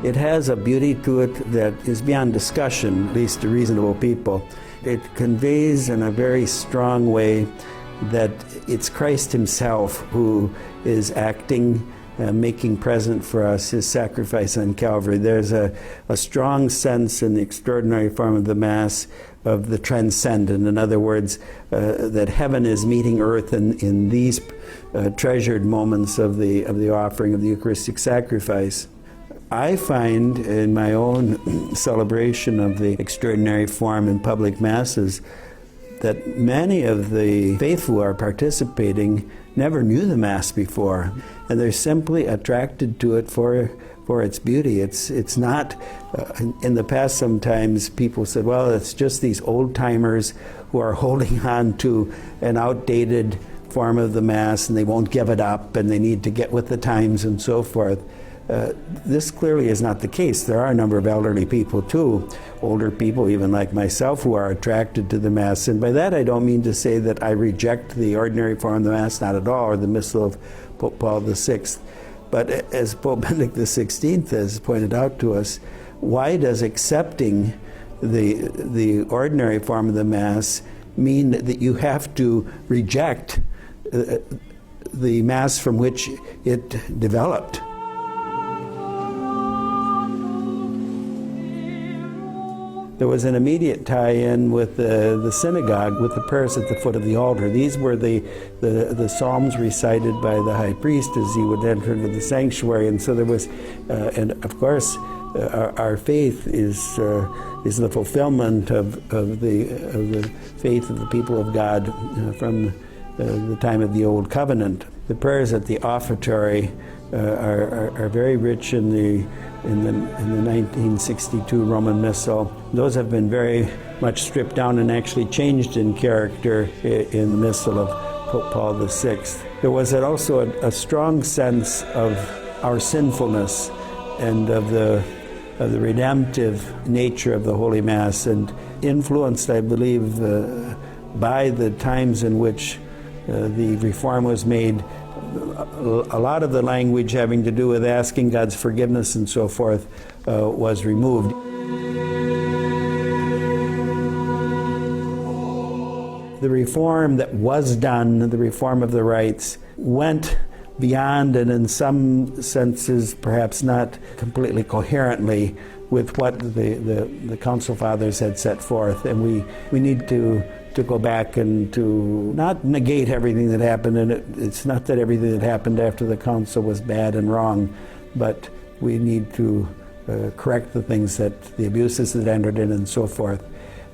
It has a beauty to it that is beyond discussion, at least to reasonable people. It conveys in a very strong way that it's Christ himself who is acting, making present for us his sacrifice on Calvary. There's a strong sense in the extraordinary form of the Mass of the transcendent. In other words, that heaven is meeting earth in these treasured moments of the offering of the Eucharistic sacrifice. I find in my own celebration of the extraordinary form in public Masses that many of the faithful who are participating never knew the Mass before, and they're simply attracted to it for its beauty. It's not, in the past sometimes people said, well, it's just these old-timers who are holding on to an outdated form of the Mass and they won't give it up and they need to get with the times and so forth. This clearly is not the case. There are a number of elderly people too, older people even like myself, who are attracted to the Mass. And by that I don't mean to say that I reject the ordinary form of the Mass, not at all, or the Missal of Pope Paul VI. But as Pope Benedict XVI has pointed out to us, why does accepting the ordinary form of the Mass mean that you have to reject the Mass from which it developed? There was an immediate tie-in with the synagogue, with the prayers at the foot of the altar. These were the psalms recited by the high priest as he would enter into the sanctuary. And so there was, and of course, our faith is the fulfillment of the faith of the people of God from the time of the Old Covenant. The prayers at the offertory are very rich in the 1962 Roman Missal. Those have been very much stripped down and actually changed in character in the Missal of Pope Paul VI. There was also a strong sense of our sinfulness and of the redemptive nature of the Holy Mass, and influenced, I believe, by the times in which the Reform was made. A lot of the language having to do with asking God's forgiveness and so forth was removed. The reform that was done, the reform of the rites, went beyond, and in some senses perhaps not completely coherently, with what the Council Fathers had set forth. And we need to go back and to not negate everything that happened. And it's not that everything that happened after the Council was bad and wrong, but we need to correct the things the abuses that entered in and so forth.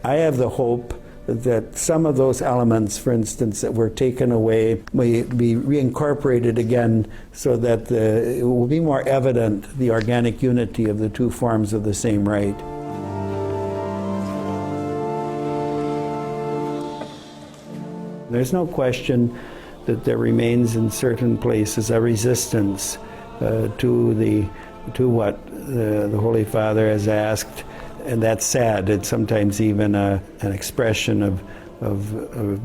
I have the hope that some of those elements, for instance, that were taken away may be reincorporated again, so that it will be more evident the organic unity of the two forms of the same rite. There's no question that there remains in certain places a resistance to what the Holy Father has asked, and that's sad. It's sometimes even an expression of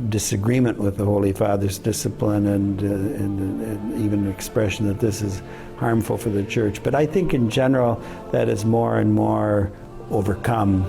disagreement with the Holy Father's discipline, and even an expression that this is harmful for the Church. But I think in general that is more and more overcome.